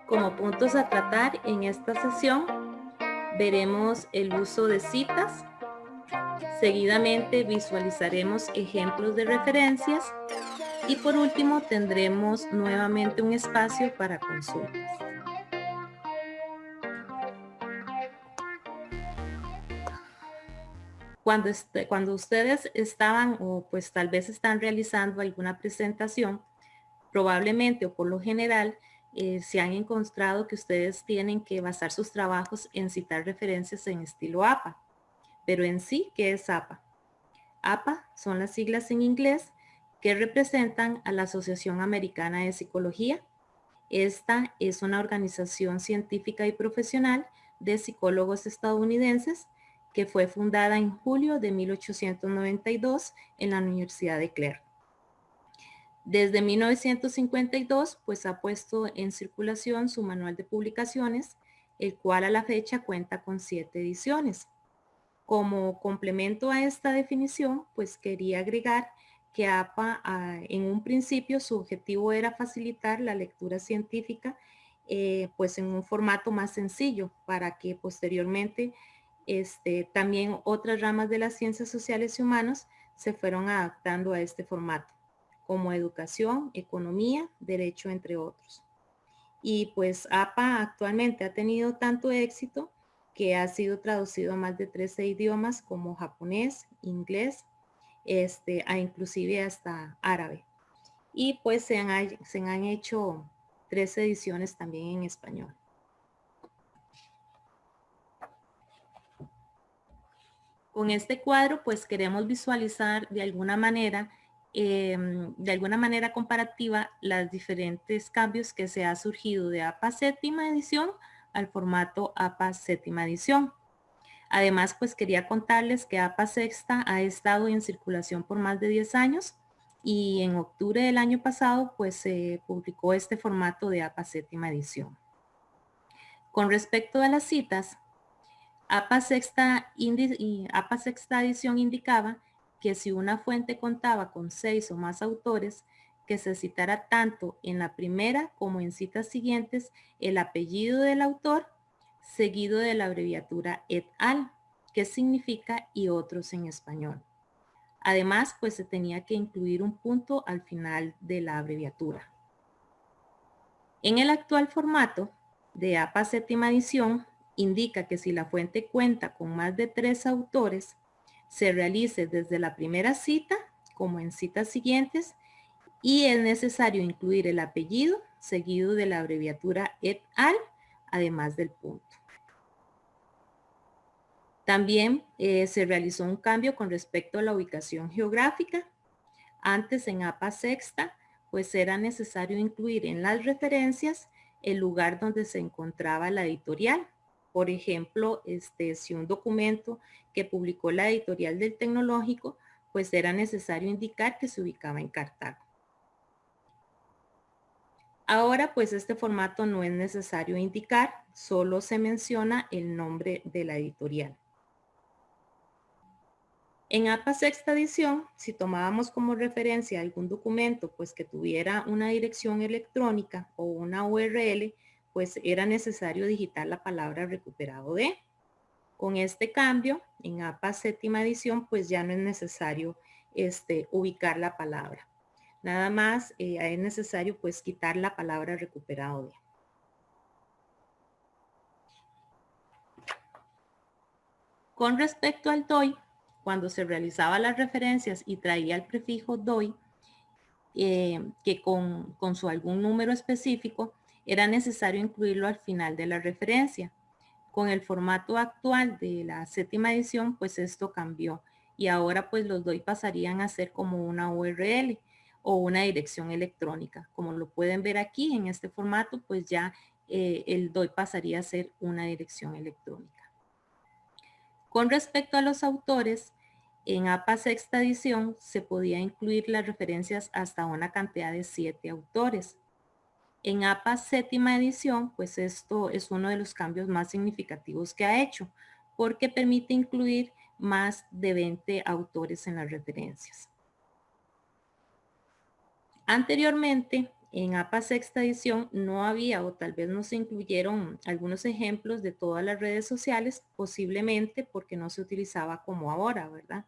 Como puntos a tratar en esta sesión, veremos el uso de citas. Seguidamente visualizaremos ejemplos de referencias y por último tendremos nuevamente un espacio para consultas. Cuando ustedes estaban o pues tal vez están realizando alguna presentación, probablemente o por lo general se han encontrado que ustedes tienen que basar sus trabajos en citar referencias en estilo APA. Pero en sí, ¿qué es APA? APA son las siglas en inglés que representan a la Asociación Americana de Psicología. Esta es una organización científica y profesional de psicólogos estadounidenses que fue fundada en julio de 1892 en la Universidad de Clare. Desde 1952, pues ha puesto en circulación su manual de publicaciones, el cual a la fecha cuenta con 7 ediciones. Como complemento a esta definición, pues quería agregar que APA en un principio su objetivo era facilitar la lectura científica pues en un formato más sencillo para que posteriormente también otras ramas de las ciencias sociales y humanas se fueron adaptando a este formato, como educación, economía, derecho, entre otros. Y pues APA actualmente ha tenido tanto éxito que ha sido traducido a más de 13 idiomas como japonés, inglés, inclusive hasta árabe. Y pues se han hecho 13 ediciones también en español. Con este cuadro pues queremos visualizar de alguna manera comparativa los diferentes cambios que se ha surgido de APA séptima edición al formato APA séptima edición. Además, pues quería contarles que APA sexta ha estado en circulación por más de 10 años y en octubre del año pasado pues se publicó este formato de APA séptima edición. Con respecto a las citas, APA sexta edición indicaba que si una fuente contaba con 6 o más autores, que se citara tanto en la primera como en citas siguientes el apellido del autor, seguido de la abreviatura et al, que significa y otros en español. Además, pues se tenía que incluir un punto al final de la abreviatura. En el actual formato de APA séptima edición, indica que si la fuente cuenta con más de 3 autores, se realice desde la primera cita como en citas siguientes y es necesario incluir el apellido seguido de la abreviatura et al, además del punto. También se realizó un cambio con respecto a la ubicación geográfica. Antes en APA sexta, pues era necesario incluir en las referencias el lugar donde se encontraba la editorial. Por ejemplo, si un documento que publicó la editorial del Tecnológico, pues era necesario indicar que se ubicaba en Cartago. Ahora, pues este formato no es necesario indicar, solo se menciona el nombre de la editorial. En APA sexta edición, si tomábamos como referencia algún documento pues que tuviera una dirección electrónica o una URL, pues era necesario digitar la palabra recuperado de. Con este cambio, en APA séptima edición, pues ya no es necesario ubicar la palabra. Nada más es necesario pues quitar la palabra recuperado de. Con respecto al DOI, cuando se realizaba las referencias y traía el prefijo DOI, que con algún número específico, era necesario incluirlo al final de la referencia. Con el formato actual de la séptima edición, pues esto cambió y ahora pues los DOI pasarían a ser como una URL o una dirección electrónica. Como lo pueden ver aquí en este formato, pues ya el DOI pasaría a ser una dirección electrónica. Con respecto a los autores, en APA sexta edición se podía incluir las referencias hasta una cantidad de 7 autores. En APA séptima edición, pues esto es uno de los cambios más significativos que ha hecho, porque permite incluir más de 20 autores en las referencias. Anteriormente, en APA sexta edición no había o tal vez no se incluyeron algunos ejemplos de todas las redes sociales, posiblemente porque no se utilizaba como ahora, ¿verdad?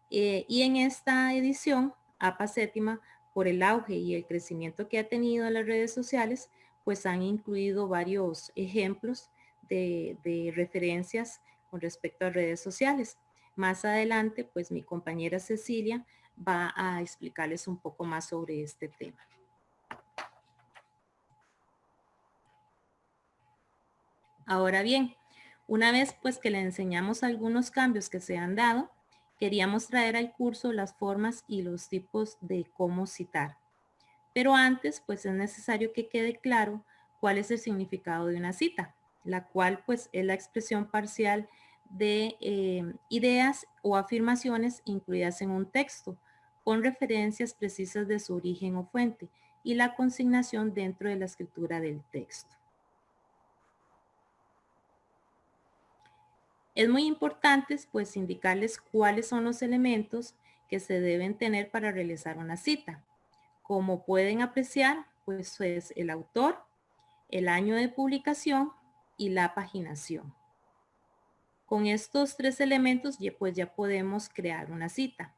Y en esta edición, APA séptima, por el auge y el crecimiento que ha tenido en las redes sociales, pues han incluido varios ejemplos de referencias con respecto a redes sociales. Más adelante, pues mi compañera Cecilia va a explicarles un poco más sobre este tema. Ahora bien, una vez pues que le enseñamos algunos cambios que se han dado, queríamos traer al curso las formas y los tipos de cómo citar. Pero antes, pues es necesario que quede claro cuál es el significado de una cita, la cual pues es la expresión parcial de ideas o afirmaciones incluidas en un texto, con referencias precisas de su origen o fuente y la consignación dentro de la escritura del texto. Es muy importante pues indicarles cuáles son los elementos que se deben tener para realizar una cita. Como pueden apreciar, pues es el autor, el año de publicación y la paginación. Con estos tres elementos pues ya podemos crear una cita.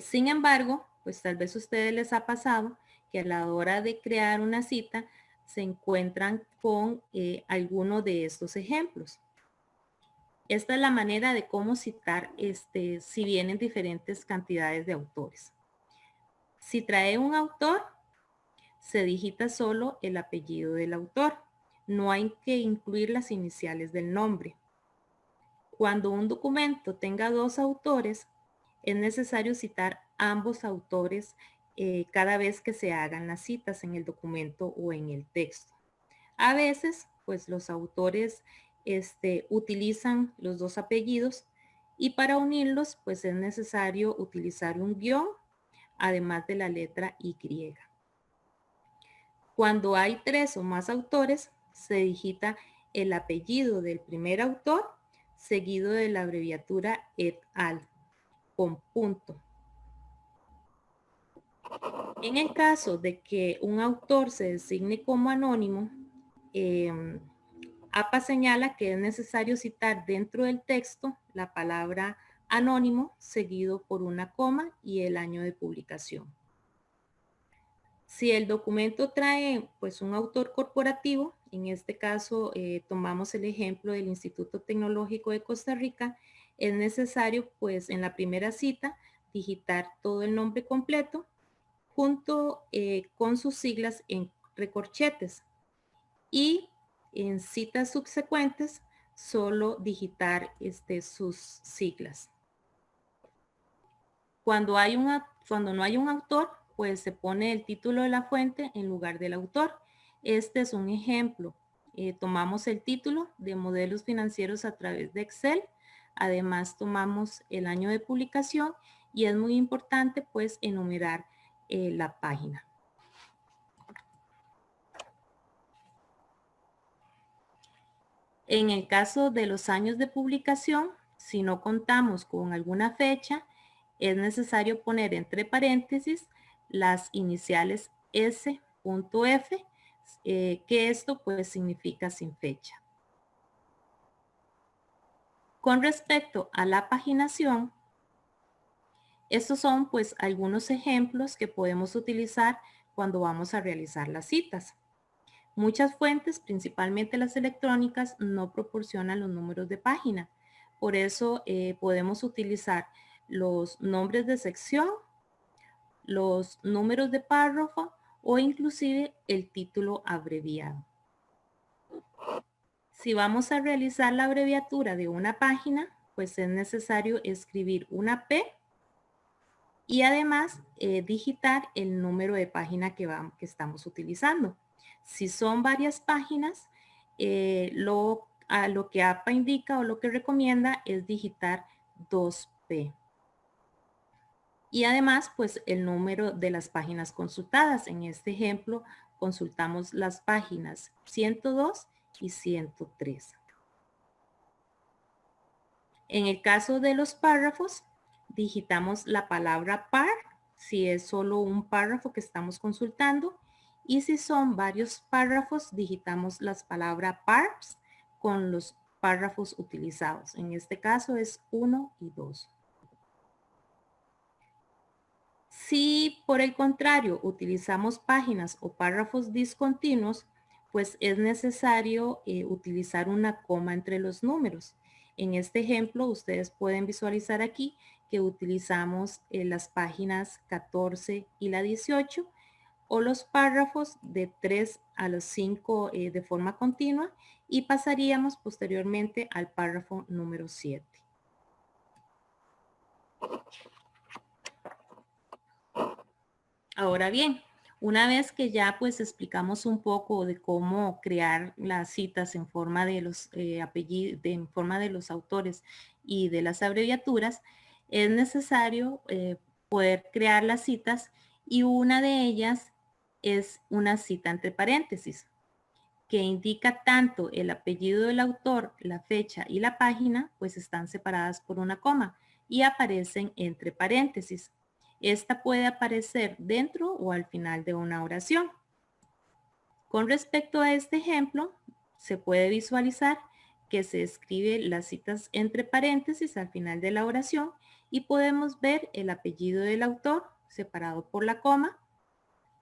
Sin embargo, pues tal vez a ustedes les ha pasado que a la hora de crear una cita se encuentran con alguno de estos ejemplos. Esta es la manera de cómo citar si vienen diferentes cantidades de autores. Si trae un autor, se digita solo el apellido del autor. No hay que incluir las iniciales del nombre. Cuando un documento tenga dos autores, es necesario citar ambos autores cada vez que se hagan las citas en el documento o en el texto. A veces, pues los autores utilizan los dos apellidos y para unirlos, pues es necesario utilizar un guión, además de la letra Y. Cuando hay tres o más autores, se digita el apellido del primer autor seguido de la abreviatura et al, con punto. En el caso de que un autor se designe como anónimo, APA señala que es necesario citar dentro del texto la palabra anónimo seguido por una coma y el año de publicación. Si el documento trae pues un autor corporativo, en este caso tomamos el ejemplo del Instituto Tecnológico de Costa Rica, es necesario pues en la primera cita digitar todo el nombre completo junto con sus siglas en recorchetes y en citas subsecuentes solo digitar sus siglas. Cuando no hay un autor, pues se pone el título de la fuente en lugar del autor. Este es un ejemplo. Tomamos el título de modelos financieros a través de Excel. Además tomamos el año de publicación y es muy importante pues enumerar la página. En el caso de los años de publicación, si no contamos con alguna fecha, es necesario poner entre paréntesis las iniciales S.F, que esto pues significa sin fecha. Con respecto a la paginación, estos son pues algunos ejemplos que podemos utilizar cuando vamos a realizar las citas. Muchas fuentes, principalmente las electrónicas, no proporcionan los números de página. Por eso podemos utilizar los nombres de sección, los números de párrafo o inclusive el título abreviado. Si vamos a realizar la abreviatura de una página, pues es necesario escribir una P y además digitar el número de página que estamos utilizando. Si son varias páginas, lo que APA indica o lo que recomienda es digitar 2P. Y además, pues el número de las páginas consultadas. En este ejemplo, consultamos las páginas 102 y 103. En el caso de los párrafos, digitamos la palabra par, si es solo un párrafo que estamos consultando, y si son varios párrafos, digitamos las palabras parts con los párrafos utilizados. En este caso es 1 y 2. Si por el contrario utilizamos páginas o párrafos discontinuos, pues es necesario utilizar una coma entre los números. En este ejemplo, ustedes pueden visualizar aquí que utilizamos las páginas 14 y la 18 o los párrafos de 3 a los 5 de forma continua y pasaríamos posteriormente al párrafo número 7. Ahora bien, una vez que ya pues explicamos un poco de cómo crear las citas en forma de los apellidos, en forma de los autores y de las abreviaturas, es necesario poder crear las citas y una de ellas es una cita entre paréntesis que indica tanto el apellido del autor, la fecha y la página, pues están separadas por una coma y aparecen entre paréntesis. Esta puede aparecer dentro o al final de una oración. Con respecto a este ejemplo, se puede visualizar que se escribe las citas entre paréntesis al final de la oración y podemos ver el apellido del autor separado por la coma,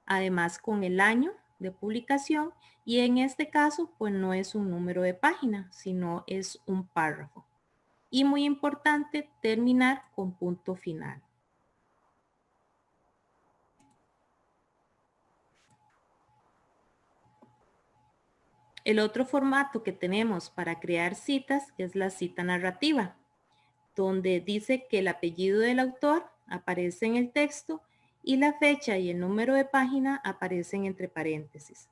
además con el año de publicación y en este caso pues no es un número de página, sino es un párrafo. Y muy importante terminar con punto final. El otro formato que tenemos para crear citas es la cita narrativa, donde dice que el apellido del autor aparece en el texto y la fecha y el número de página aparecen entre paréntesis.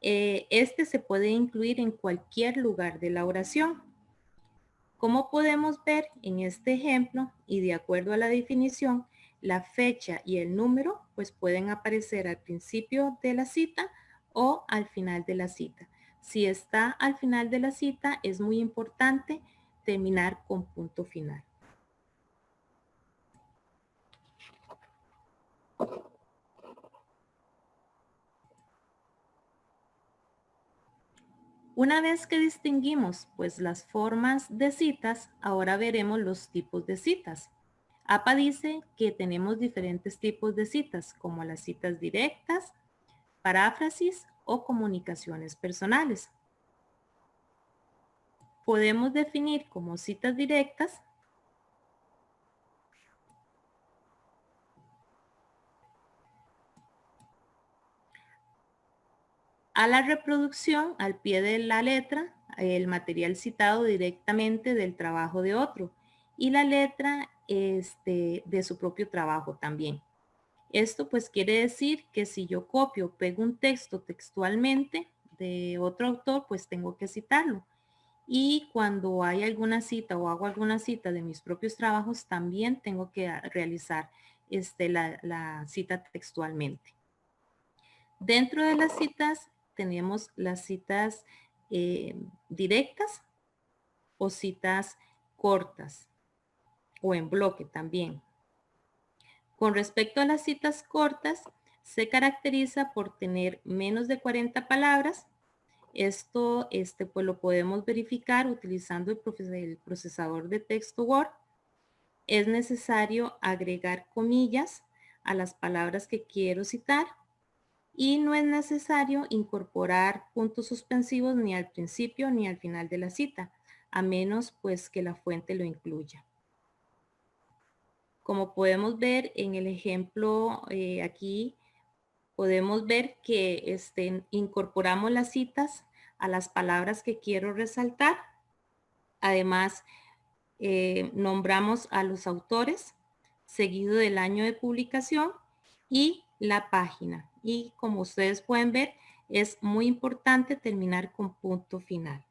Este se puede incluir en cualquier lugar de la oración. Como podemos ver en este ejemplo y de acuerdo a la definición, la fecha y el número pues pueden aparecer al principio de la cita o al final de la cita. Si está al final de la cita es muy importante terminar con punto final. Una vez que distinguimos pues las formas de citas, ahora veremos los tipos de citas. APA dice que tenemos diferentes tipos de citas, como las citas directas, paráfrasis o comunicaciones personales. Podemos definir como citas directas a la reproducción al pie de la letra, el material citado directamente del trabajo de otro y la letra de su propio trabajo también. Esto pues quiere decir que si yo copio o pego un texto textualmente de otro autor, pues tengo que citarlo. Y cuando hay alguna cita o hago alguna cita de mis propios trabajos, también tengo que realizar la cita textualmente. Dentro de las citas tenemos las citas directas o citas cortas o en bloque también. Con respecto a las citas cortas, se caracteriza por tener menos de 40 palabras. Esto pues lo podemos verificar utilizando el procesador de texto Word. Es necesario agregar comillas a las palabras que quiero citar y no es necesario incorporar puntos suspensivos ni al principio ni al final de la cita, a menos pues que la fuente lo incluya. Como podemos ver en el ejemplo aquí, podemos ver que incorporamos las citas a las palabras que quiero resaltar. Además, nombramos a los autores, seguido del año de publicación y la página. Y como ustedes pueden ver, es muy importante terminar con punto final.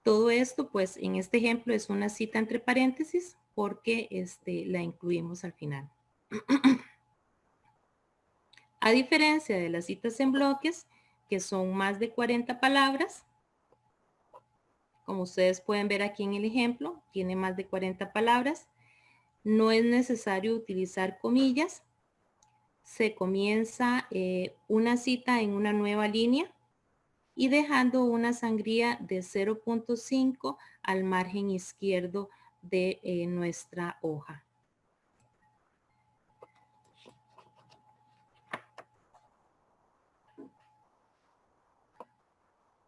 Todo esto, pues en este ejemplo es una cita entre paréntesis porque la incluimos al final. A diferencia de las citas en bloques, que son más de 40 palabras, como ustedes pueden ver aquí en el ejemplo, tiene más de 40 palabras, no es necesario utilizar comillas. Se comienza una cita en una nueva línea y dejando una sangría de 0.5 al margen izquierdo de nuestra hoja.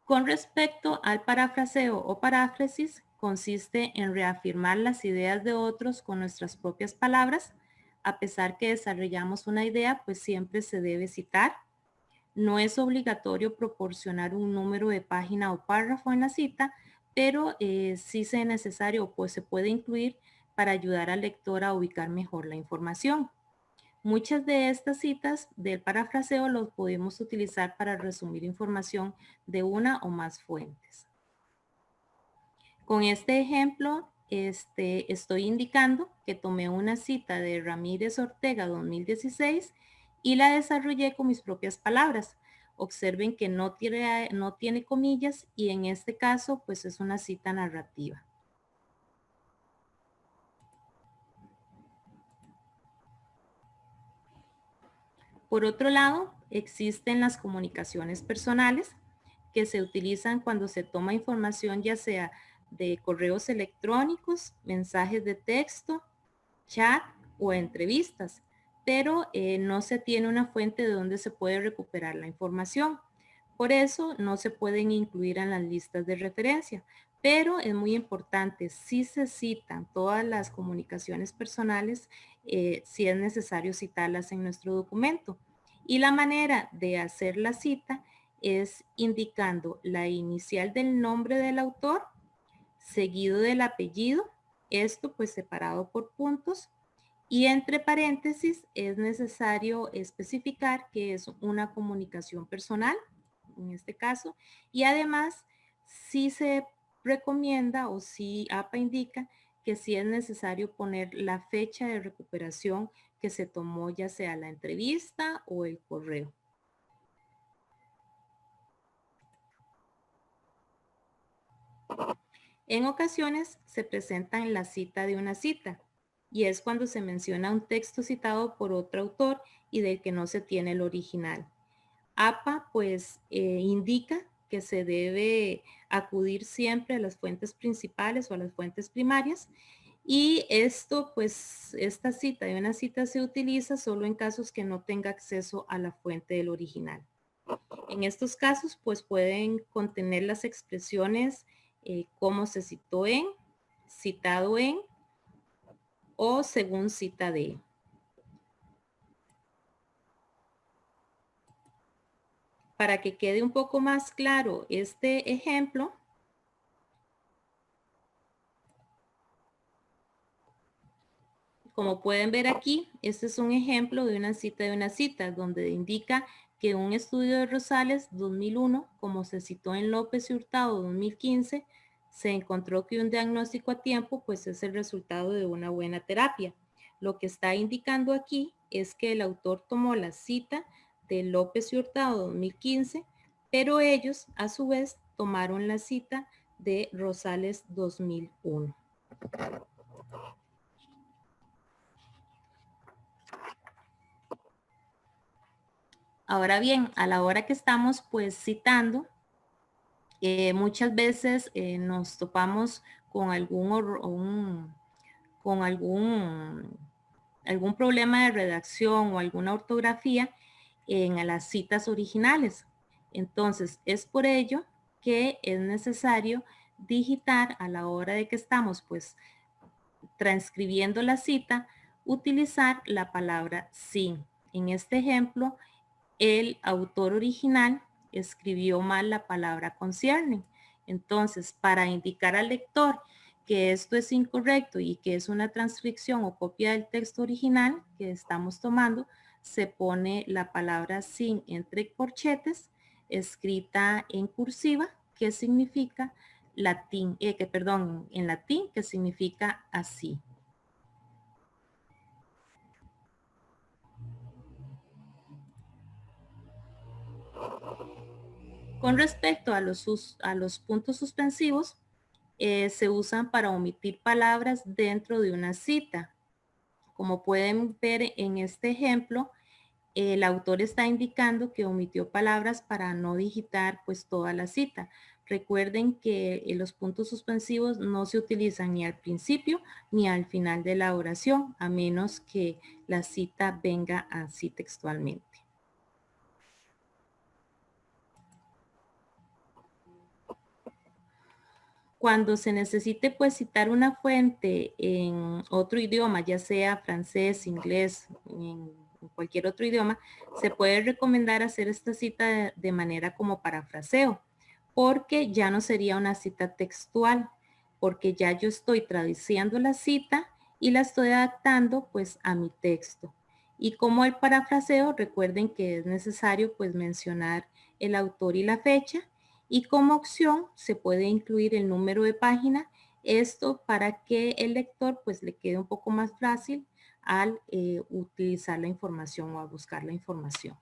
Con respecto al parafraseo o paráfrasis, consiste en reafirmar las ideas de otros con nuestras propias palabras. A pesar que desarrollamos una idea, pues siempre se debe citar. No es obligatorio proporcionar un número de página o párrafo en la cita, pero sí si es necesario, pues se puede incluir para ayudar al lector a ubicar mejor la información. Muchas de estas citas del parafraseo los podemos utilizar para resumir información de una o más fuentes. Con este ejemplo, estoy indicando que tomé una cita de Ramírez Ortega 2016 y la desarrollé con mis propias palabras. Observen que no tiene comillas y en este caso, pues es una cita narrativa. Por otro lado, existen las comunicaciones personales que se utilizan cuando se toma información ya sea de correos electrónicos, mensajes de texto, chat o entrevistas, pero no se tiene una fuente de donde se puede recuperar la información. Por eso no se pueden incluir en las listas de referencia, pero es muy importante, si se citan todas las comunicaciones personales, si es necesario citarlas en nuestro documento. Y la manera de hacer la cita es indicando la inicial del nombre del autor, seguido del apellido, esto pues separado por puntos, y entre paréntesis es necesario especificar que es una comunicación personal, en este caso, y además si se recomienda o si APA indica que sí es necesario poner la fecha de recuperación que se tomó ya sea la entrevista o el correo. En ocasiones se presenta en la cita de una cita y es cuando se menciona un texto citado por otro autor y del que no se tiene el original. APA pues indica que se debe acudir siempre a las fuentes principales o a las fuentes primarias y esto pues esta cita de una cita se utiliza solo en casos que no tenga acceso a la fuente del original. En estos casos pues pueden contener las expresiones como se citó en, citado en o según cita de. Para que quede un poco más claro este ejemplo, como pueden ver aquí, este es un ejemplo de una cita, donde indica que un estudio de Rosales 2001, como se citó en López y Hurtado 2015, se encontró que un diagnóstico a tiempo pues es el resultado de una buena terapia. Lo que está indicando aquí es que el autor tomó la cita de López y Hurtado 2015, pero ellos a su vez tomaron la cita de Rosales 2001. Ahora bien, a la hora que estamos pues citando, muchas veces nos topamos con algún problema de redacción o alguna ortografía en las citas originales. Entonces, es por ello que es necesario digitar a la hora de que estamos pues transcribiendo la cita, utilizar la palabra sin. En este ejemplo, el autor original escribió mal la palabra concierne. Entonces, para indicar al lector que esto es incorrecto y que es una transcripción o copia del texto original que estamos tomando, se pone la palabra sin entre corchetes, escrita en cursiva, que significa latín, en latín, que significa así. Con respecto a los puntos suspensivos, se usan para omitir palabras dentro de una cita. Como pueden ver en este ejemplo, el autor está indicando que omitió palabras para no digitar pues toda la cita. Recuerden que los puntos suspensivos no se utilizan ni al principio ni al final de la oración, a menos que la cita venga así textualmente. Cuando se necesite pues citar una fuente en otro idioma, ya sea francés, inglés, en cualquier otro idioma, se puede recomendar hacer esta cita de manera como parafraseo, porque ya no sería una cita textual, porque ya yo estoy traduciendo la cita y la estoy adaptando pues a mi texto. Y como el parafraseo, recuerden que es necesario pues mencionar el autor y la fecha, y como opción se puede incluir el número de página, esto para que el lector pues le quede un poco más fácil al utilizar la información o a buscar la información.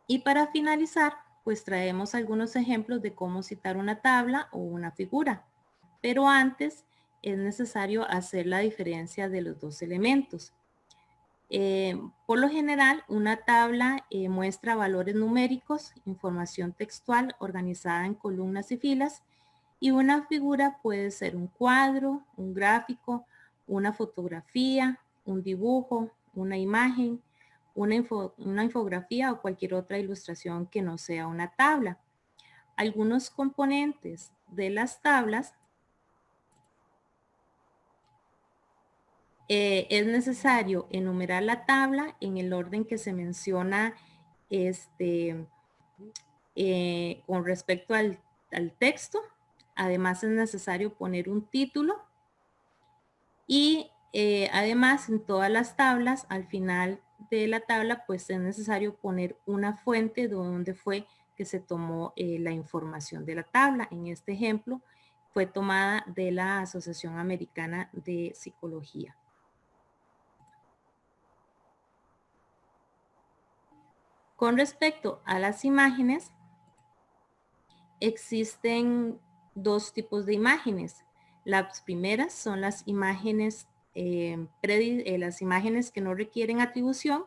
Y para finalizar, pues traemos algunos ejemplos de cómo citar una tabla o una figura. Pero antes es necesario hacer la diferencia de los dos elementos. Por lo general, una tabla muestra valores numéricos, información textual organizada en columnas y filas, y una figura puede ser un cuadro, un gráfico, una fotografía, un dibujo, una imagen, una infografía o cualquier otra ilustración que no sea una tabla. Algunos componentes de las tablas es necesario enumerar la tabla en el orden que se menciona con respecto al texto. Además es necesario poner un título y además en todas las tablas, al final de la tabla, pues es necesario poner una fuente de donde fue que se tomó la información de la tabla. En este ejemplo fue tomada de la Asociación Americana de Psicología. Con respecto a las imágenes, existen dos tipos de imágenes. Las primeras son las imágenes que no requieren atribución,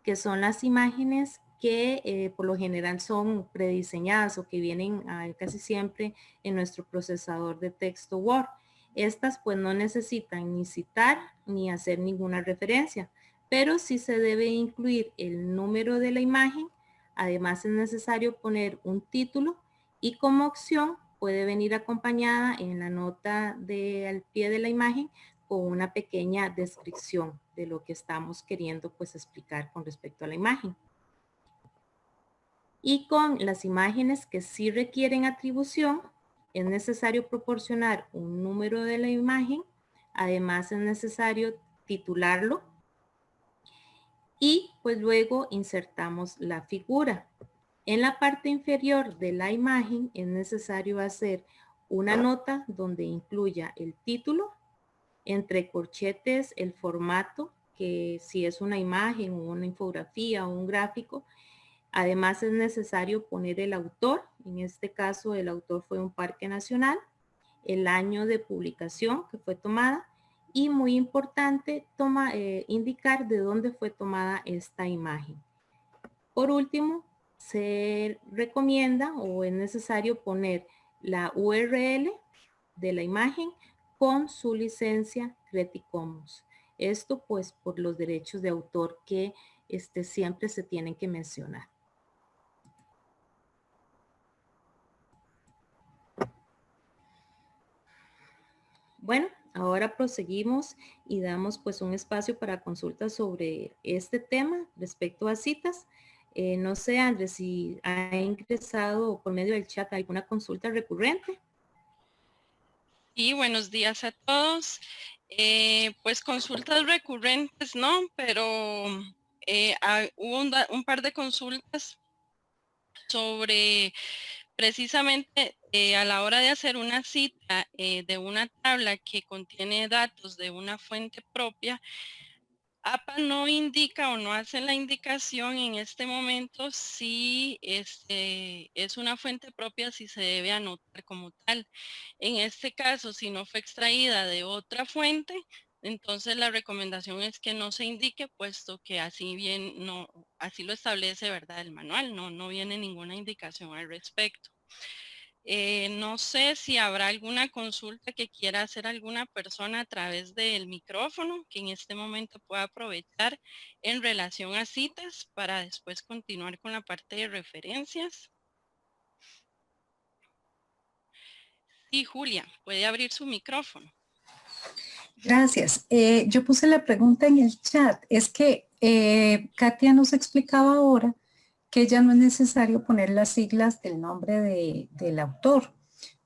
que son las imágenes que por lo general son prediseñadas o que vienen casi siempre en nuestro procesador de texto Word. Estas pues no necesitan ni citar ni hacer ninguna referencia, pero sí se debe incluir el número de la imagen. Además es necesario poner un título y como opción puede venir acompañada en la nota al pie de la imagen con una pequeña descripción de lo que estamos queriendo pues explicar con respecto a la imagen. Y con las imágenes que sí requieren atribución, es necesario proporcionar un número de la imagen, además es necesario titularlo y pues luego insertamos la figura. En la parte inferior de la imagen es necesario hacer una nota donde incluya el título, entre corchetes el formato, que si es una imagen o una infografía o un gráfico. Además es necesario poner el autor, en este caso el autor fue un parque nacional, el año de publicación que fue tomada y muy importante indicar de dónde fue tomada esta imagen. Por último, se recomienda o es necesario poner la URL de la imagen con su licencia Creative Commons. Esto pues por los derechos de autor que siempre se tienen que mencionar. Bueno, ahora proseguimos y damos pues un espacio para consultas sobre este tema respecto a citas. No sé, Andrés, si ha ingresado por medio del chat alguna consulta recurrente. Y buenos días a todos. Pues consultas recurrentes, ¿no? Pero hubo un par de consultas sobre precisamente a la hora de hacer una cita de una tabla que contiene datos de una fuente propia, APA no indica o no hace la indicación en este momento si es una fuente propia, si se debe anotar como tal. En este caso, si no fue extraída de otra fuente, entonces la recomendación es que no se indique, puesto que así bien no, así lo establece, ¿verdad? El manual, no viene ninguna indicación al respecto. No sé si habrá alguna consulta que quiera hacer alguna persona a través del micrófono que en este momento pueda aprovechar en relación a citas para después continuar con la parte de referencias. Sí, Julia, puede abrir su micrófono. Gracias. Yo puse la pregunta en el chat. Es que Katia nos explicaba ahora que ya no es necesario poner las siglas del nombre del autor,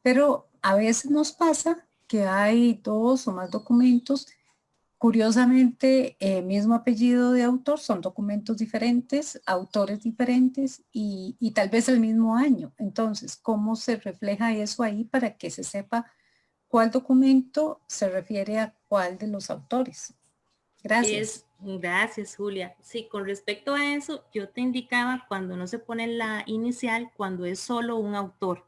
pero a veces nos pasa que hay 2 o más documentos. Curiosamente, mismo apellido de autor, son documentos diferentes, autores diferentes y tal vez el mismo año. Entonces, ¿cómo se refleja eso ahí para que se sepa cuál documento se refiere a cuál de los autores? Gracias. Gracias, Julia. Sí, con respecto a eso, yo te indicaba cuando no se pone la inicial, cuando es solo un autor.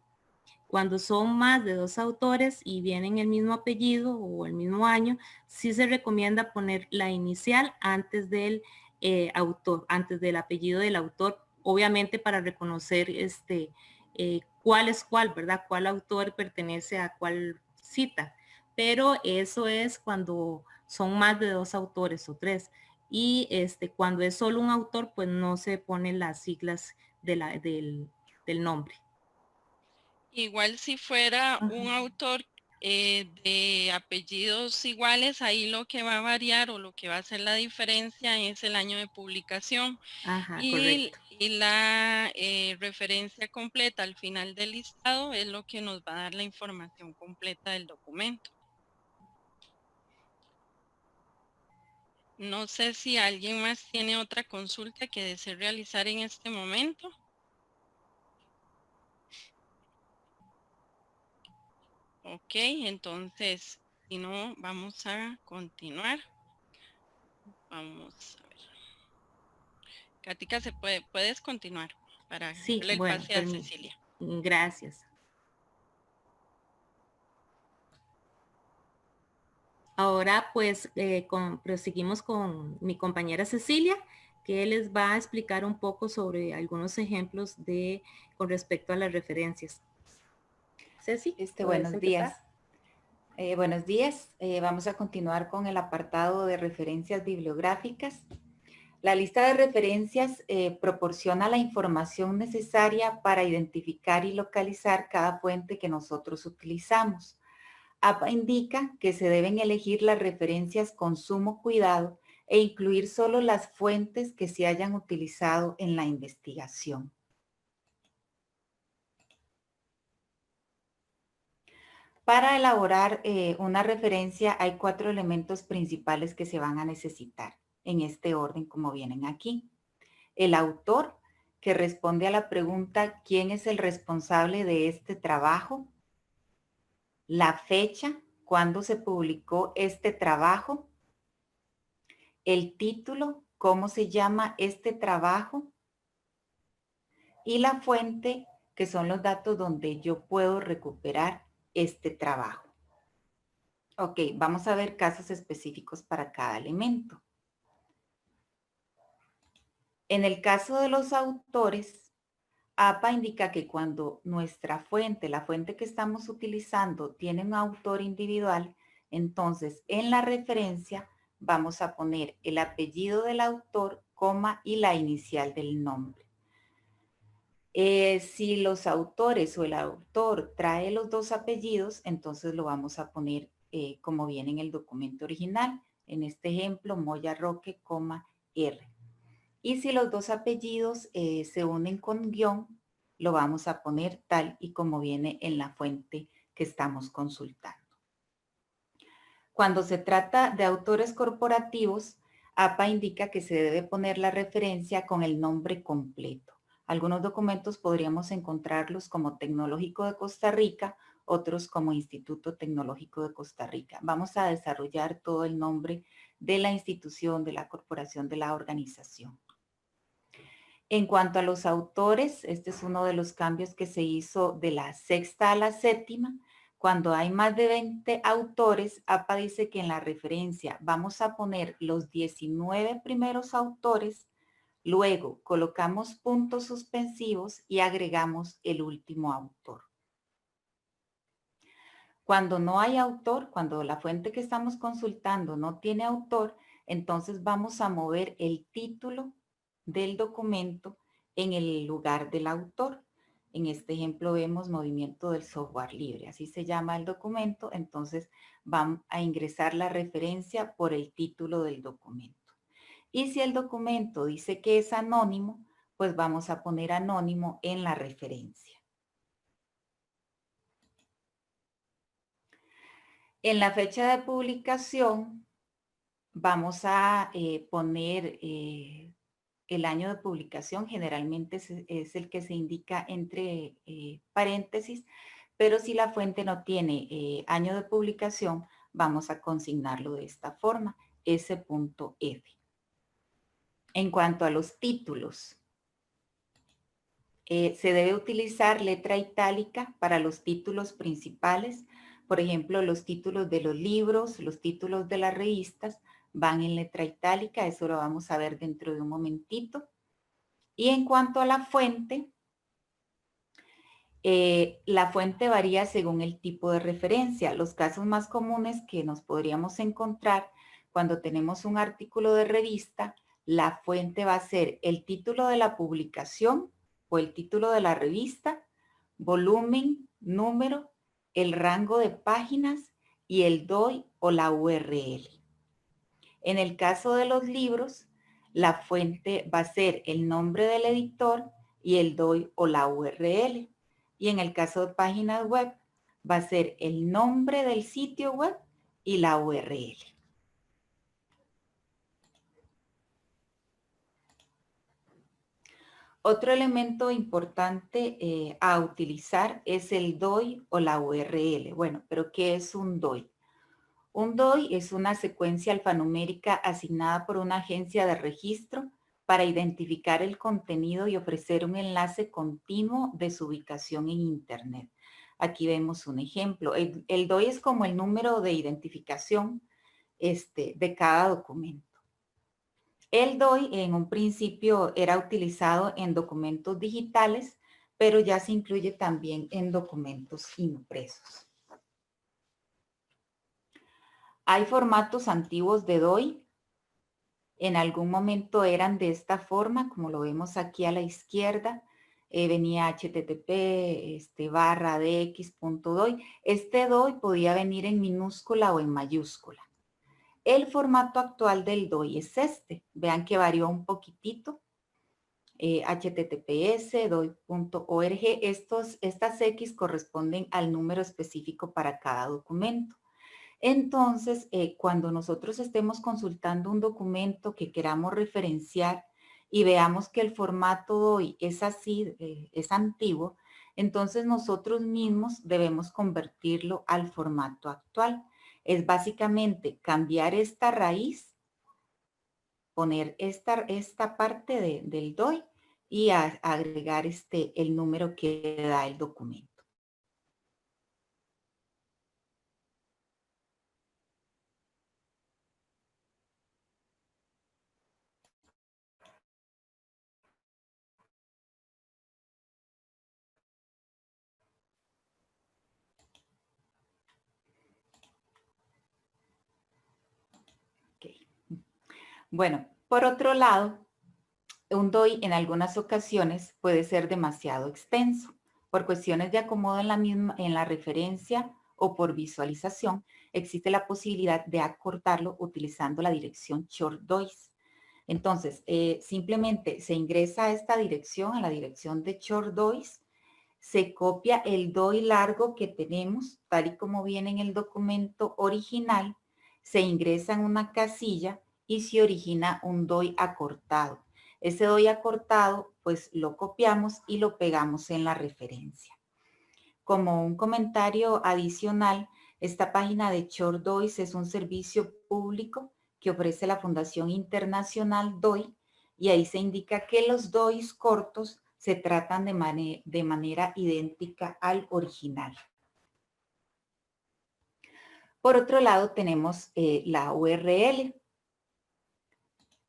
Cuando son más de 2 autores y vienen el mismo apellido o el mismo año, sí se recomienda poner la inicial antes del autor, antes del apellido del autor, obviamente para reconocer cuál es cuál, ¿verdad? Cuál autor pertenece a cuál cita. Pero eso es cuando son más de 2 autores o 3. Y cuando es solo un autor, pues no se ponen las siglas del nombre. Igual si fuera un autor de apellidos iguales, ahí lo que va a variar o lo que va a hacer la diferencia es el año de publicación. Ajá, Y, correcto. y la referencia completa al final del listado es lo que nos va a dar la información completa del documento. No sé si alguien más tiene otra consulta que desee realizar en este momento. Ok, entonces, si no, vamos a continuar. Vamos a ver. Katica, puedes continuar para Sí, darle el bueno, pase a Cecilia. gracias. Ahora pues proseguimos con mi compañera Cecilia, que les va a explicar un poco sobre algunos ejemplos con respecto a las referencias. Ceci, ¿puedes Buenos días. empezar? Buenos días. Vamos a continuar con el apartado de referencias bibliográficas. La lista de referencias proporciona la información necesaria para identificar y localizar cada fuente que nosotros utilizamos. APA indica que se deben elegir las referencias con sumo cuidado e incluir solo las fuentes que se hayan utilizado en la investigación. Para elaborar una referencia hay 4 elementos principales que se van a necesitar en este orden como vienen aquí. El autor, que responde a la pregunta ¿quién es el responsable de este trabajo? La fecha, cuándo se publicó este trabajo. El título, cómo se llama este trabajo. Y la fuente, que son los datos donde yo puedo recuperar este trabajo. Ok, vamos a ver casos específicos para cada elemento. En el caso de los autores, APA indica que cuando nuestra fuente, la fuente que estamos utilizando, tiene un autor individual, entonces en la referencia vamos a poner el apellido del autor, coma y la inicial del nombre. Si los autores o el autor trae los 2 apellidos, entonces lo vamos a poner como viene en el documento original. En este ejemplo, Moya Roque, R. Y si los 2 apellidos se unen con guión, lo vamos a poner tal y como viene en la fuente que estamos consultando. Cuando se trata de autores corporativos, APA indica que se debe poner la referencia con el nombre completo. Algunos documentos podríamos encontrarlos como Tecnológico de Costa Rica otros como Instituto Tecnológico de Costa Rica. Vamos a desarrollar todo el nombre de la institución, de la corporación, de la organización. En cuanto a los autores, este es uno de los cambios que se hizo de la 6ª a la 7ª. Cuando hay más de 20 autores, APA dice que en la referencia vamos a poner los 19 primeros autores, luego colocamos puntos suspensivos y agregamos el último autor. Cuando no hay autor, cuando la fuente que estamos consultando no tiene autor, entonces vamos a mover el título del documento en el lugar del autor. En este ejemplo vemos movimiento del software libre, así se llama el documento, entonces vamos a ingresar la referencia por el título del documento. Y si el documento dice que es anónimo, pues vamos a poner anónimo en la referencia. En la fecha de publicación vamos a poner el año de publicación, generalmente es el que se indica entre paréntesis, pero si la fuente no tiene año de publicación, vamos a consignarlo de esta forma, S.F. En cuanto a los títulos, se debe utilizar letra itálica para los títulos principales. Por ejemplo, los títulos de los libros, los títulos de las revistas van en letra itálica. Eso lo vamos a ver dentro de un momentito. Y en cuanto a la fuente varía según el tipo de referencia. Los casos más comunes que nos podríamos encontrar cuando tenemos un artículo de revista, la fuente va a ser el título de la publicación o el título de la revista, volumen, número, el rango de páginas y el DOI o la URL. En el caso de los libros, la fuente va a ser el nombre del editor y el DOI o la URL. Y en el caso de páginas web, va a ser el nombre del sitio web y la URL. Otro elemento importante a utilizar es el DOI o la URL. Bueno, pero ¿qué es un DOI? Un DOI es una secuencia alfanumérica asignada por una agencia de registro para identificar el contenido y ofrecer un enlace continuo de su ubicación en Internet. Aquí vemos un ejemplo. El DOI es como el número de identificación de cada documento. El DOI en un principio era utilizado en documentos digitales, pero ya se incluye también en documentos impresos. Hay formatos antiguos de DOI. En algún momento eran de esta forma, como lo vemos aquí a la izquierda. Venía http /dx.doi. Este DOI podía venir en minúscula o en mayúscula. El formato actual del DOI es este. Vean que varió un poquitito. https, doi.org. Estas X corresponden al número específico para cada documento. Entonces, cuando nosotros estemos consultando un documento que queramos referenciar y veamos que el formato DOI es así, es antiguo, entonces nosotros mismos debemos convertirlo al formato actual. Es básicamente cambiar esta raíz, poner esta parte del DOI y agregar el número que da el documento. Bueno, por otro lado, un DOI en algunas ocasiones puede ser demasiado extenso. Por cuestiones de acomodo en la referencia o por visualización, existe la posibilidad de acortarlo utilizando la dirección short DOIs. Entonces, simplemente se ingresa a esta dirección, a la dirección de short DOIs, se copia el DOI largo que tenemos, tal y como viene en el documento original, se ingresa en una casilla y se origina un DOI acortado. Ese DOI acortado, pues lo copiamos y lo pegamos en la referencia. como un comentario adicional, esta página de Short DOIs es un servicio público que ofrece la Fundación Internacional DOI y ahí se indica que los DOIs cortos se tratan de manera idéntica al original. Por otro lado tenemos la URL.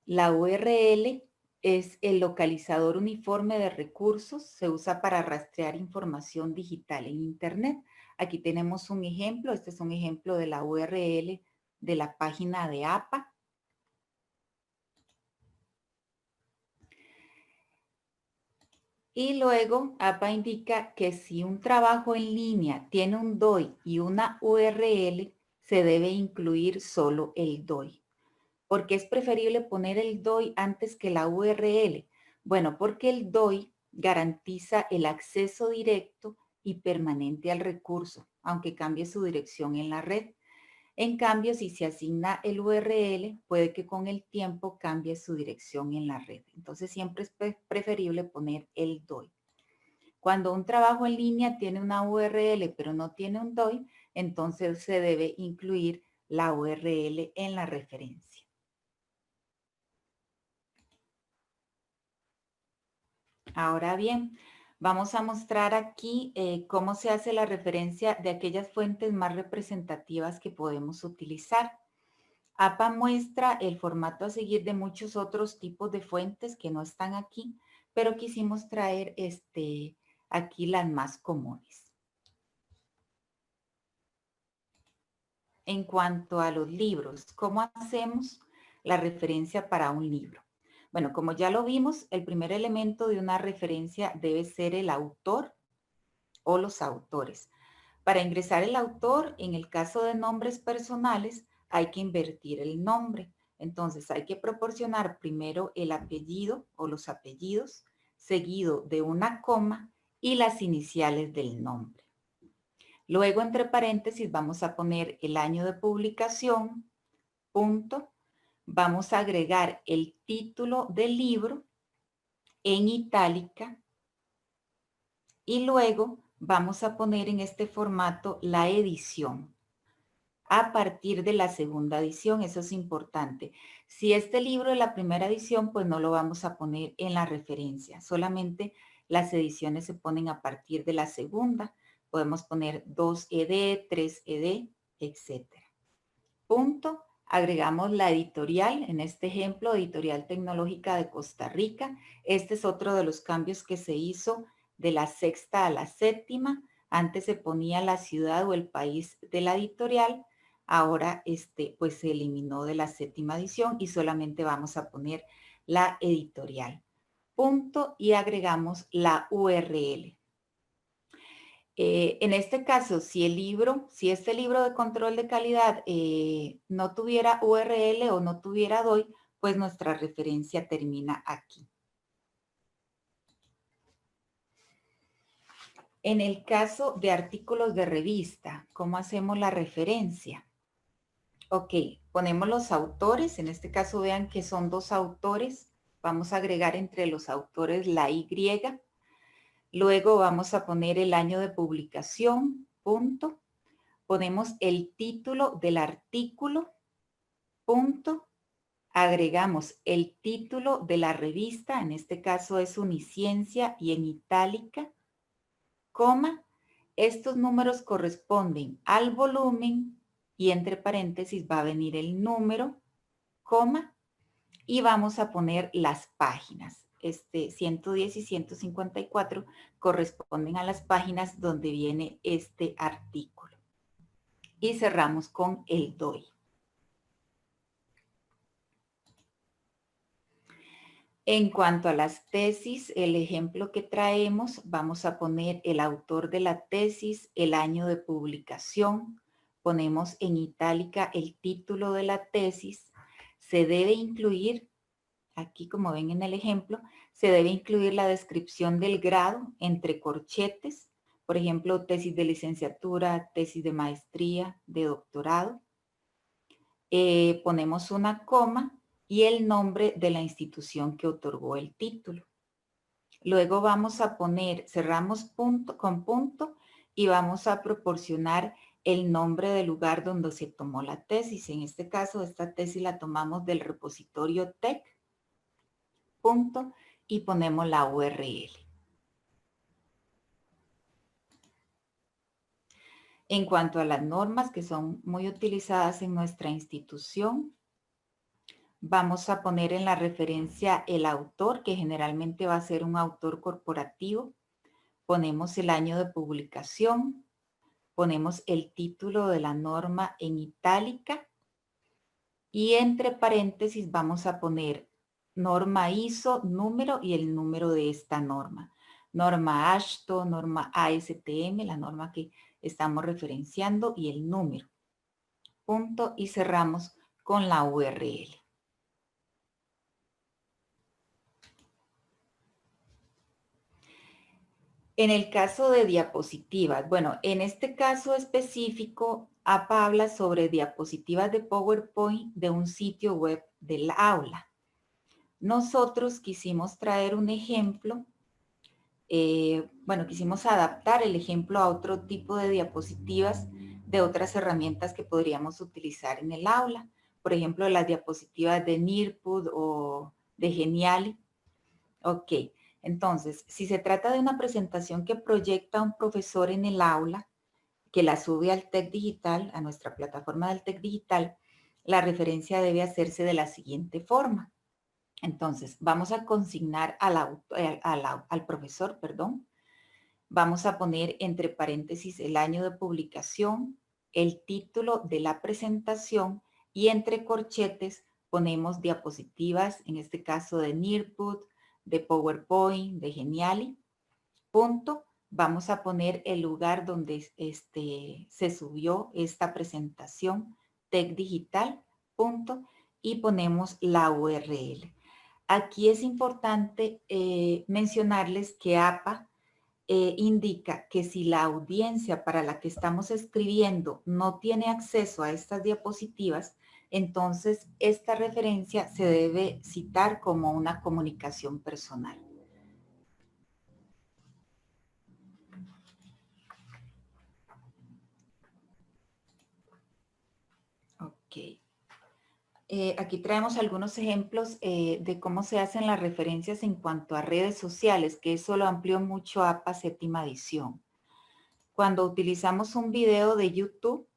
La URL es el localizador uniforme de recursos, se usa para rastrear información digital en Internet. Aquí tenemos un ejemplo, este es un ejemplo de la URL de la página de APA. Y luego APA indica que si un trabajo en línea tiene un DOI y una URL, se debe incluir solo el DOI. ¿Por qué es preferible poner el DOI antes que la URL? Bueno, porque el DOI garantiza el acceso directo y permanente al recurso, aunque cambie su dirección en la red. En cambio, si se asigna el URL, puede que con el tiempo cambie su dirección en la red. Entonces, siempre es preferible poner el DOI. Cuando un trabajo en línea tiene una URL, pero no tiene un DOI, entonces se debe incluir la URL en la referencia. Ahora bien, vamos a mostrar aquí cómo se hace la referencia de aquellas fuentes más representativas que podemos utilizar. APA muestra el formato a seguir de muchos otros tipos de fuentes que no están aquí, pero quisimos traer aquí las más comunes. En cuanto a los libros, ¿cómo hacemos la referencia para un libro? Bueno, como ya lo vimos, el primer elemento de una referencia debe ser el autor o los autores. Para ingresar el autor, en el caso de nombres personales, hay que invertir el nombre. Entonces, hay que proporcionar primero el apellido o los apellidos, seguido de una coma y las iniciales del nombre. Luego, entre paréntesis, vamos a poner el año de publicación, punto. Vamos a agregar el título del libro en itálica y luego vamos a poner en este formato la edición a partir de la segunda edición. Eso es importante. Si este libro es la primera edición, pues no lo vamos a poner en la referencia. Solamente las ediciones se ponen a partir de la segunda. Podemos poner 2ED, 3ED, etcétera. Punto. Agregamos la editorial, en este ejemplo, Editorial Tecnológica de Costa Rica. Este es otro de los cambios que se hizo de la sexta a la séptima. Antes se ponía la ciudad o el país de la editorial. Ahora, pues se eliminó de la séptima edición y solamente vamos a poner la editorial. Punto y agregamos la URL. En este caso, si este libro de control de calidad no tuviera URL o no tuviera DOI, pues nuestra referencia termina aquí. En el caso de artículos de revista, ¿cómo hacemos la referencia? Ok, ponemos los autores. En este caso vean que son 2 autores. Vamos a agregar entre los autores la Y. Luego vamos a poner el año de publicación, punto. Ponemos el título del artículo, punto. Agregamos el título de la revista, en este caso es Uniciencia y en itálica, coma. Estos números corresponden al volumen y entre paréntesis va a venir el número, coma. Y vamos a poner las páginas. 110 y 154 corresponden a las páginas donde viene este artículo. Y cerramos con el DOI. En cuanto a las tesis, el ejemplo que traemos, vamos a poner el autor de la tesis, el año de publicación, ponemos en itálica el título de la tesis, se debe incluir, aquí como ven en el ejemplo, se debe incluir la descripción del grado entre corchetes, por ejemplo, tesis de licenciatura, tesis de maestría, de doctorado. Ponemos una coma y el nombre de la institución que otorgó el título. Luego vamos a poner, cerramos punto con punto y vamos a proporcionar el nombre del lugar donde se tomó la tesis. En este caso, esta tesis la tomamos del repositorio TEC. Punto, y ponemos la URL. En cuanto a las normas que son muy utilizadas en nuestra institución, vamos a poner en la referencia el autor, que generalmente va a ser un autor corporativo. Ponemos el año de publicación, ponemos el título de la norma en itálica y entre paréntesis vamos a poner norma ISO, número y el número de esta norma. Norma AASHTO, norma ASTM, la norma que estamos referenciando y el número. Punto y cerramos con la URL. En el caso de diapositivas, bueno, en este caso específico, APA habla sobre diapositivas de PowerPoint de un sitio web del aula. Nosotros quisimos traer un ejemplo, quisimos adaptar el ejemplo a otro tipo de diapositivas de otras herramientas que podríamos utilizar en el aula. Por ejemplo, las diapositivas de Nearpod o de Geniali. Ok, entonces, si se trata de una presentación que proyecta un profesor en el aula, que la sube al TEC Digital, a nuestra plataforma del TEC Digital, la referencia debe hacerse de la siguiente forma. Entonces, vamos a consignar al profesor, perdón. Vamos a poner entre paréntesis el año de publicación, el título de la presentación y entre corchetes ponemos diapositivas, en este caso de Nearpod, de PowerPoint, de Geniali. Punto. Vamos a poner el lugar donde se subió esta presentación, TEC Digital. Punto. Y ponemos la URL. Aquí es importante mencionarles que APA indica que si la audiencia para la que estamos escribiendo no tiene acceso a estas diapositivas, entonces esta referencia se debe citar como una comunicación personal. Ok. Aquí traemos algunos ejemplos de cómo se hacen las referencias en cuanto a redes sociales, que eso lo amplió mucho APA séptima edición. Cuando utilizamos un video de YouTube,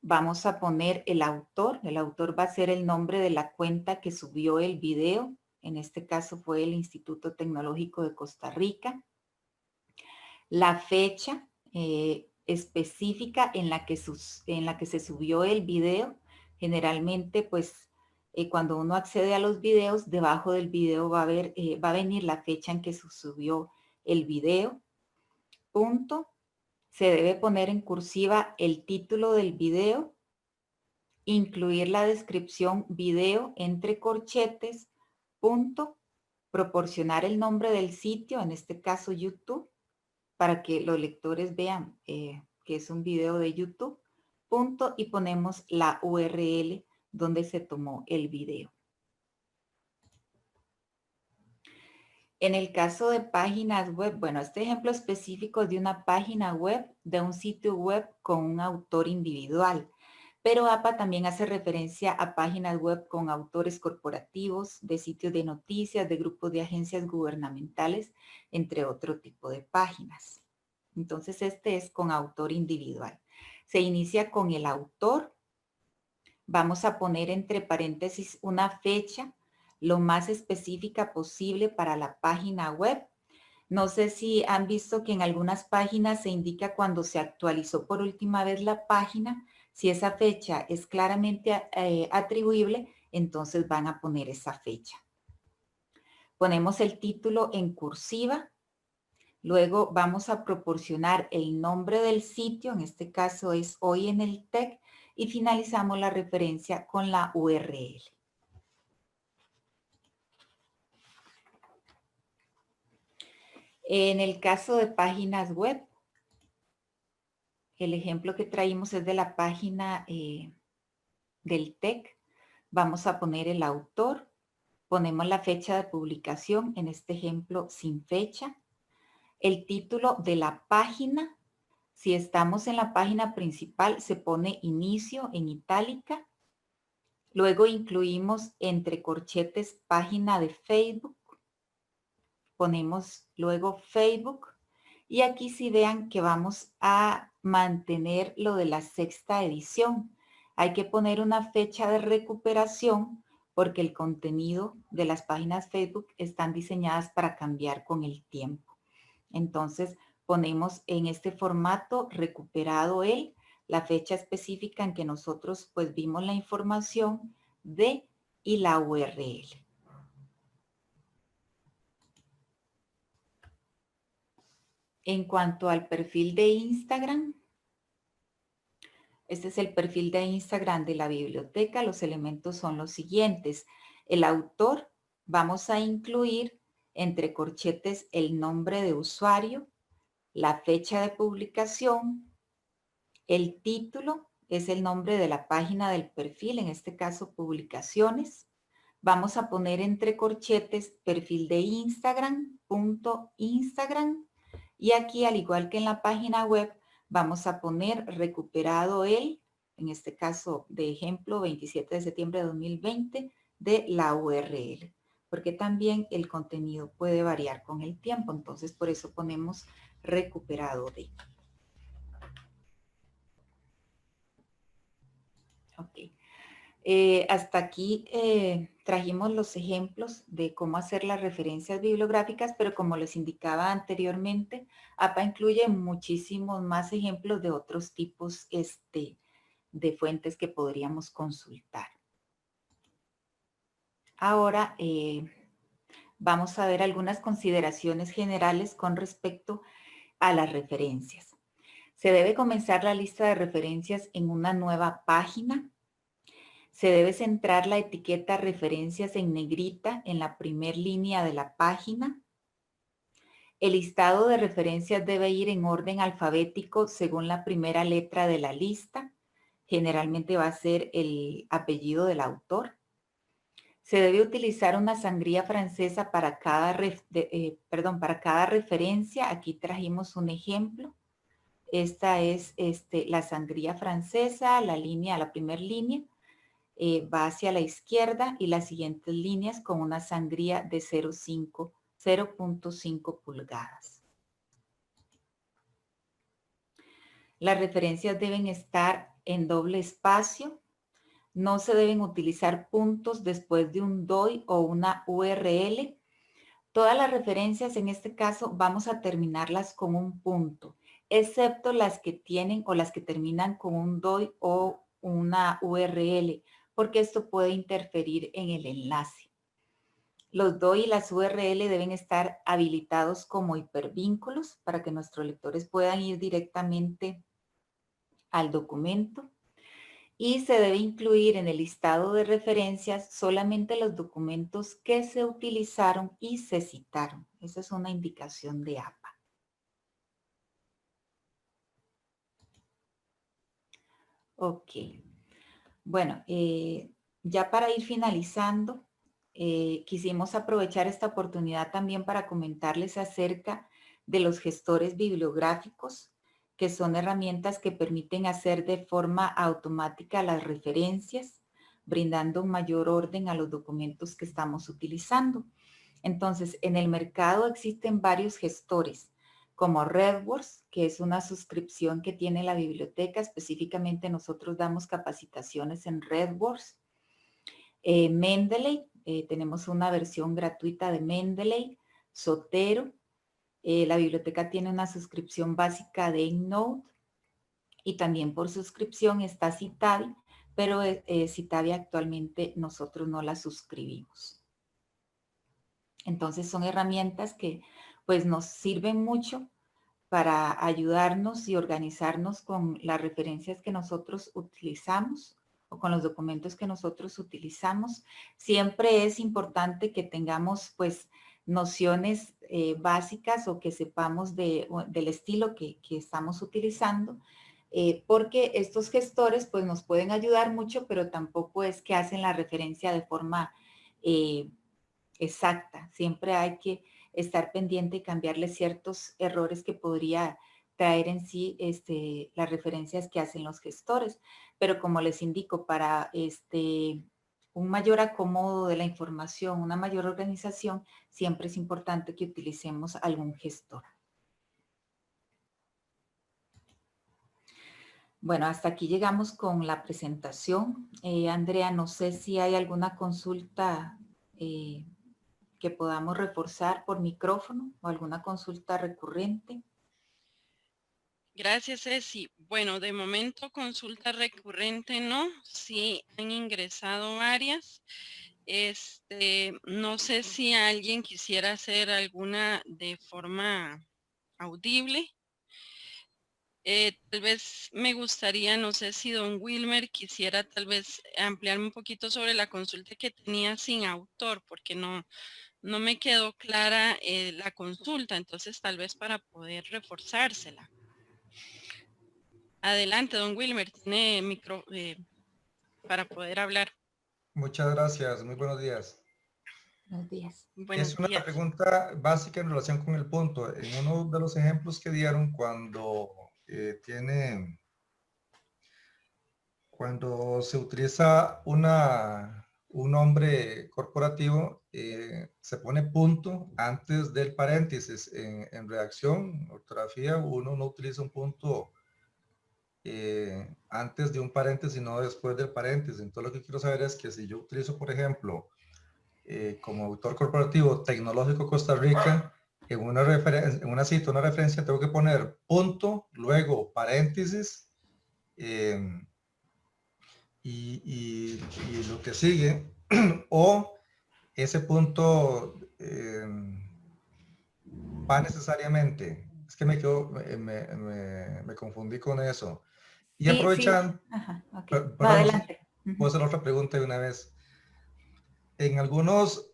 vamos a poner el autor. El autor va a ser el nombre de la cuenta que subió el video. En este caso fue el Instituto Tecnológico de Costa Rica. La fecha específica en la que se subió el video. Generalmente, pues, cuando uno accede a los videos, debajo del video va a venir la fecha en que se subió el video. Punto. Se debe poner en cursiva el título del video, incluir la descripción video entre corchetes, punto, proporcionar el nombre del sitio, en este caso YouTube, para que los lectores vean que es un video de YouTube, punto, y ponemos la URL donde se tomó el video. En el caso de páginas web, bueno, este ejemplo específico es de una página web, de un sitio web con un autor individual, pero APA también hace referencia a páginas web con autores corporativos, de sitios de noticias, de grupos de agencias gubernamentales, entre otro tipo de páginas. Entonces, este es con autor individual. Se inicia con el autor. Vamos a poner entre paréntesis una fecha lo más específica posible para la página web. No sé si han visto que en algunas páginas se indica cuando se actualizó por última vez la página. Si esa fecha es claramente atribuible, entonces van a poner esa fecha. Ponemos el título en cursiva. Luego vamos a proporcionar el nombre del sitio, en este caso es Hoy en el TEC, y finalizamos la referencia con la URL. En el caso de páginas web, el ejemplo que traímos es de la página del TEC. Vamos a poner el autor, ponemos la fecha de publicación, en este ejemplo sin fecha, el título de la página, Si estamos en la página principal, se pone inicio en itálica. Luego incluimos entre corchetes página de Facebook. Ponemos luego Facebook. Y aquí sí vean que vamos a mantener lo de la 6ª edición. Hay que poner una fecha de recuperación porque el contenido de las páginas Facebook están diseñadas para cambiar con el tiempo. Entonces ponemos en este formato recuperado la fecha específica en que nosotros pues vimos la información y la URL. En cuanto al perfil de Instagram, este es el perfil de Instagram de la biblioteca. Los elementos son los siguientes. El autor, vamos a incluir entre corchetes el nombre de usuario, la fecha de publicación, el título, es el nombre de la página del perfil, en este caso publicaciones. Vamos a poner entre corchetes perfil de Instagram, punto Instagram, y aquí al igual que en la página web, vamos a poner recuperado en este caso de ejemplo, 27 de septiembre de 2020, de la URL, porque también el contenido puede variar con el tiempo, entonces por eso ponemos recuperado de. Ok. Hasta aquí trajimos los ejemplos de cómo hacer las referencias bibliográficas, pero como les indicaba anteriormente, APA incluye muchísimos más ejemplos de otros tipos de fuentes que podríamos consultar. Ahora vamos a ver algunas consideraciones generales con respecto a las referencias. Se debe comenzar la lista de referencias en una nueva página. Se debe centrar la etiqueta referencias en negrita en la primera línea de la página. El listado de referencias debe ir en orden alfabético según la primera letra de la lista. Generalmente va a ser el apellido del autor. Se debe utilizar una sangría francesa para cada referencia. Aquí trajimos un ejemplo. Esta es la sangría francesa, la primera línea. Va hacia la izquierda y las siguientes líneas con una sangría de 0.5 pulgadas. Las referencias deben estar en doble espacio. No se deben utilizar puntos después de un DOI o una URL. Todas las referencias, en este caso, vamos a terminarlas con un punto, excepto las que tienen o las que terminan con un DOI o una URL, porque esto puede interferir en el enlace. Los DOI y las URL deben estar habilitados como hipervínculos para que nuestros lectores puedan ir directamente al documento. Y se debe incluir en el listado de referencias solamente los documentos que se utilizaron y se citaron. Esa es una indicación de APA. Ok. Bueno, ya para ir finalizando, quisimos aprovechar esta oportunidad también para comentarles acerca de los gestores bibliográficos, que son herramientas que permiten hacer de forma automática las referencias, brindando un mayor orden a los documentos que estamos utilizando. Entonces, en el mercado existen varios gestores, como RedWords, que es una suscripción que tiene la biblioteca. Específicamente nosotros damos capacitaciones en RedWords. Mendeley, tenemos una versión gratuita de Mendeley. Zotero, la biblioteca tiene una suscripción básica de EndNote y también por suscripción está Citavi, pero Citavi actualmente nosotros no la suscribimos. Entonces son herramientas que pues nos sirven mucho para ayudarnos y organizarnos con las referencias que nosotros utilizamos o con los documentos que nosotros utilizamos. Siempre es importante que tengamos pues nociones básicas o que sepamos del estilo que estamos utilizando, porque estos gestores pues nos pueden ayudar mucho, pero tampoco es que hacen la referencia de forma exacta. Siempre hay que estar pendiente y cambiarle ciertos errores que podría traer en sí las referencias que hacen los gestores. Pero como les indico, para un mayor acomodo de la información, una mayor organización, siempre es importante que utilicemos algún gestor. Bueno, hasta aquí llegamos con la presentación. Andrea, no sé si hay alguna consulta que podamos reforzar por micrófono o alguna consulta recurrente. Gracias, Ceci. Bueno, de momento consulta recurrente no, sí han ingresado varias. No sé si alguien quisiera hacer alguna de forma audible. Tal vez me gustaría, no sé si don Wilmer quisiera tal vez ampliarme un poquito sobre la consulta que tenía sin autor, porque no me quedó clara la consulta, entonces tal vez para poder reforzársela. Adelante, don Wilmer, tiene micro para poder hablar. Muchas gracias, muy buenos días. Buenos días. Buenos Es una días. pregunta básica en relación con el punto. En uno de los ejemplos que dieron, cuando se utiliza un nombre corporativo, se pone punto antes del paréntesis. En redacción, ortografía, uno no utiliza un punto antes de un paréntesis, no después del paréntesis. Entonces lo que quiero saber es que si yo utilizo, por ejemplo, como autor corporativo Tecnológico Costa Rica, en una cita, una referencia, tengo que poner punto, luego paréntesis, y lo que sigue, o ese punto va necesariamente. Es que me confundí con eso. Y Sí, aprovechan, sí. Ajá, ok. perdón, Va, adelante. puedo hacer otra pregunta de una vez. En algunos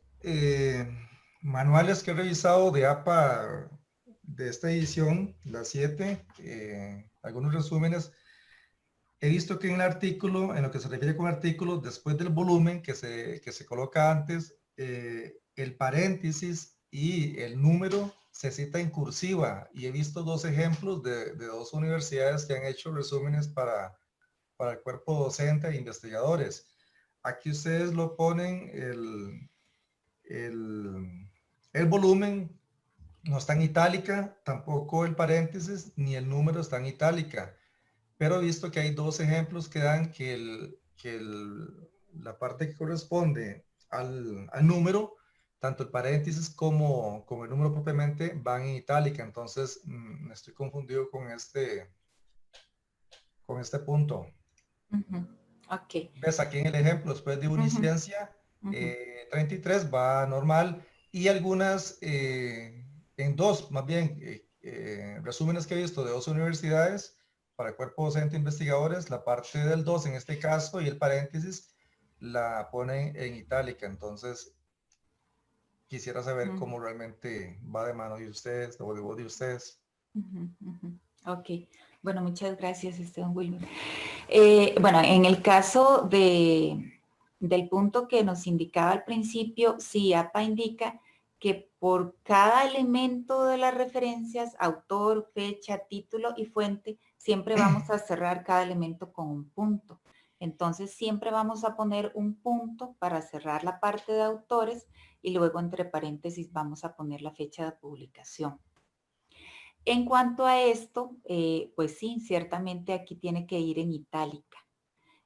manuales que he revisado de APA de esta edición, la 7, algunos resúmenes, he visto que en el artículo, en lo que se refiere con artículos, después del volumen que se coloca antes, el paréntesis y el número se cita en cursiva. Y he visto dos ejemplos de dos universidades que han hecho resúmenes para el cuerpo docente e investigadores. Aquí ustedes lo ponen, el volumen no está en itálica, tampoco el paréntesis ni el número está en itálica. Pero he visto que hay dos ejemplos que dan que la parte que corresponde al número, tanto el paréntesis como el número propiamente van en itálica. Entonces me estoy confundido con este punto. Ok. Ves aquí en el ejemplo, después de uniciencia, 33 va normal, y algunas, en dos, más bien, resúmenes que he visto de dos universidades para el cuerpo docente investigadores, la parte del 2 en este caso y el paréntesis la ponen en itálica. Entonces quisiera saber cómo realmente va de mano de ustedes o de voz de ustedes. Ok, bueno, muchas gracias, don Wilmer. Bueno, en el caso del punto que nos indicaba al principio, sí, APA indica que por cada elemento de las referencias, autor, fecha, título y fuente, siempre vamos a cerrar cada elemento con un punto. Entonces, siempre vamos a poner un punto para cerrar la parte de autores y luego entre paréntesis vamos a poner la fecha de publicación. En cuanto a esto, pues sí, ciertamente aquí tiene que ir en itálica.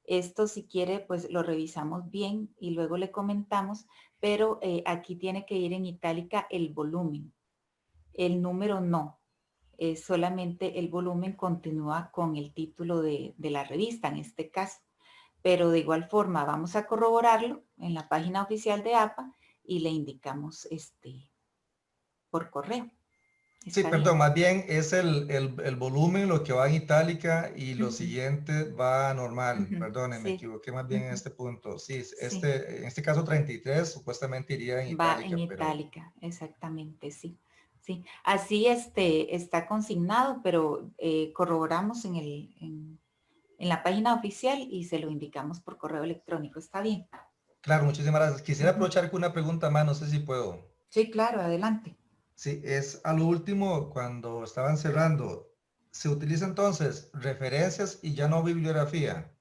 Esto, si quiere, pues lo revisamos bien y luego le comentamos, pero aquí tiene que ir en itálica el volumen. El número no. Solamente el volumen continúa con el título de la revista, en este caso. Pero de igual forma, vamos a corroborarlo en la página oficial de APA y le indicamos por correo. Sí, perdón, más bien es el volumen lo que va en itálica y lo siguiente va normal. Perdone, me equivoqué más bien en este punto. Sí, en este caso 33 supuestamente iría en itálica. Va en itálica, exactamente, sí. Sí, así está consignado, pero corroboramos en la página oficial y se lo indicamos por correo electrónico. ¿Está bien? Claro, muchísimas gracias. Quisiera aprovechar con una pregunta más, no sé si puedo. Sí, claro, adelante. Sí, es a lo último, cuando estaban cerrando, se utiliza entonces referencias y ya no bibliografía.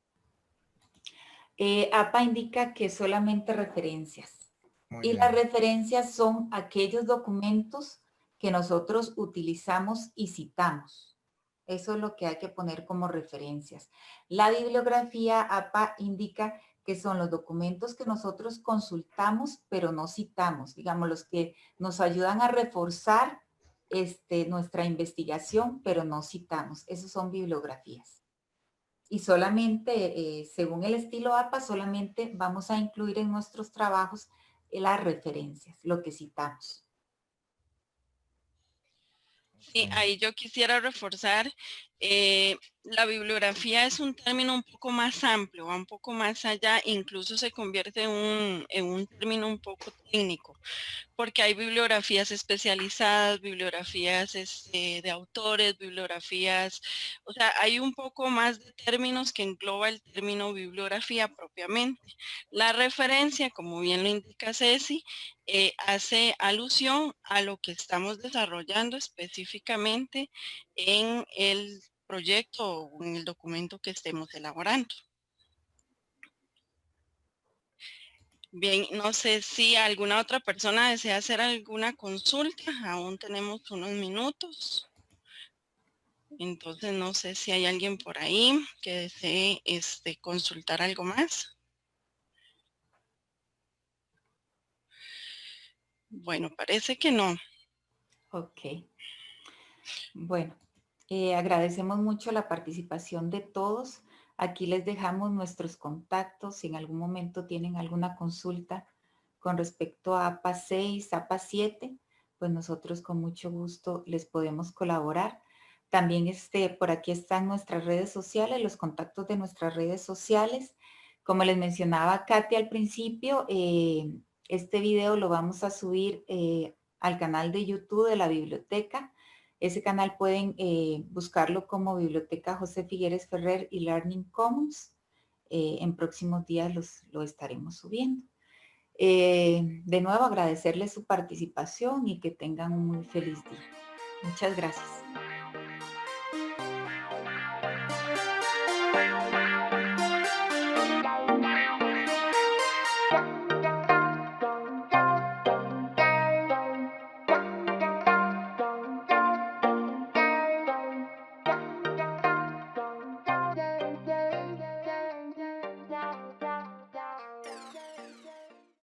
APA indica que solamente referencias. Muy Y bien. las referencias son aquellos documentos que nosotros utilizamos y citamos. Eso es lo que hay que poner como referencias. La bibliografía APA indica que son los documentos que nosotros consultamos, pero no citamos. Digamos, los que nos ayudan a reforzar nuestra investigación, pero no citamos. Esos son bibliografías. Y solamente, según el estilo APA, solamente vamos a incluir en nuestros trabajos las referencias, lo que citamos. Sí, ahí yo quisiera reforzar, la bibliografía es un término un poco más amplio, va un poco más allá, incluso se convierte en un término un poco técnico, porque hay bibliografías especializadas, bibliografías de autores, bibliografías, o sea, hay un poco más de términos que engloba el término bibliografía propiamente. La referencia, como bien lo indica Ceci, hace alusión a lo que estamos desarrollando específicamente en el proyecto o en el documento que estemos elaborando. Bien, no sé si alguna otra persona desea hacer alguna consulta. Aún tenemos unos minutos. Entonces no sé si hay alguien por ahí que desee consultar algo más. Bueno, parece que no. Ok. Bueno, agradecemos mucho la participación de todos. Aquí les dejamos nuestros contactos. Si en algún momento tienen alguna consulta con respecto a APA 6, APA 7, pues nosotros con mucho gusto les podemos colaborar. También por aquí están nuestras redes sociales, los contactos de nuestras redes sociales. Como les mencionaba Katia al principio, este video lo vamos a subir al canal de YouTube de la biblioteca. Ese canal pueden buscarlo como Biblioteca José Figueres Ferrer y Learning Commons. En próximos días lo estaremos subiendo. De nuevo, agradecerles su participación y que tengan un muy feliz día. Muchas gracias.